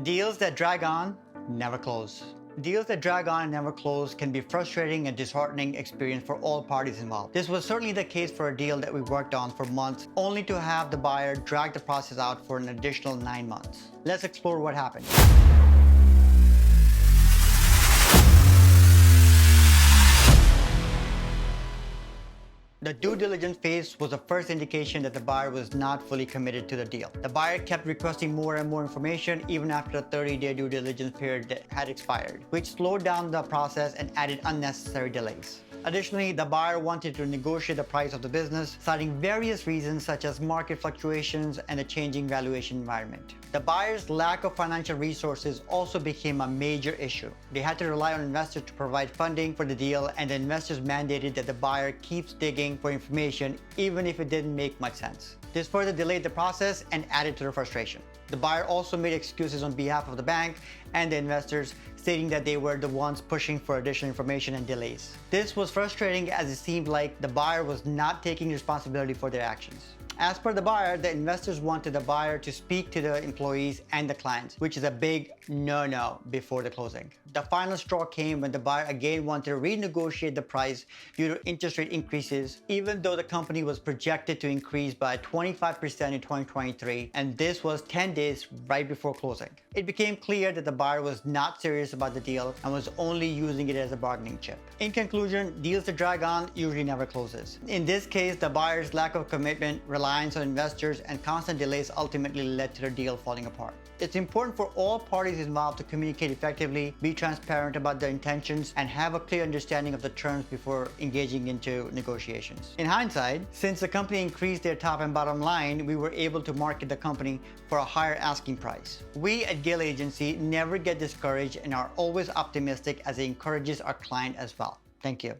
Deals that drag on never close. Deals that drag on and never close can be frustrating and disheartening experience for all parties involved. This was certainly the case for a deal that we worked on for months, only to have the buyer drag the process out for an additional 9 months. Let's explore what happened. The due diligence phase was the first indication that the buyer was not fully committed to the deal. The buyer kept requesting more and more information even after the 30-day due diligence period had expired, which slowed down the process and added unnecessary delays. Additionally, the buyer wanted to negotiate the price of the business, citing various reasons such as market fluctuations and a changing valuation environment. The buyer's lack of financial resources also became a major issue. They had to rely on investors to provide funding for the deal, and the investors mandated that the buyer keeps digging for information even if it didn't make much sense. This further delayed the process and added to the frustration. The buyer also made excuses on behalf of the bank and the investors, stating that they were the ones pushing for additional information and delays. This was frustrating as it seemed like the buyer was not taking responsibility for their actions. As per the buyer, the investors wanted the buyer to speak to the employees and the clients, which is a big no-no before the closing. The final straw came when the buyer again wanted to renegotiate the price due to interest rate increases, even though the company was projected to increase by 25% in 2023, and this was 10 days right before closing. It became clear that the buyer was not serious about the deal and was only using it as a bargaining chip. In conclusion, deals that drag on usually never closes. In this case, the buyer's lack of commitment, reliance on investors, and constant delays ultimately led to the deal falling apart. It's important for all parties involved to communicate effectively, be transparent about their intentions, and have a clear understanding of the terms before engaging into negotiations. In hindsight, since the company increased their top and bottom line, we were able to market the company for a higher asking price. We at Gale Agency never get discouraged and are always optimistic, as it encourages our client as well. Thank you.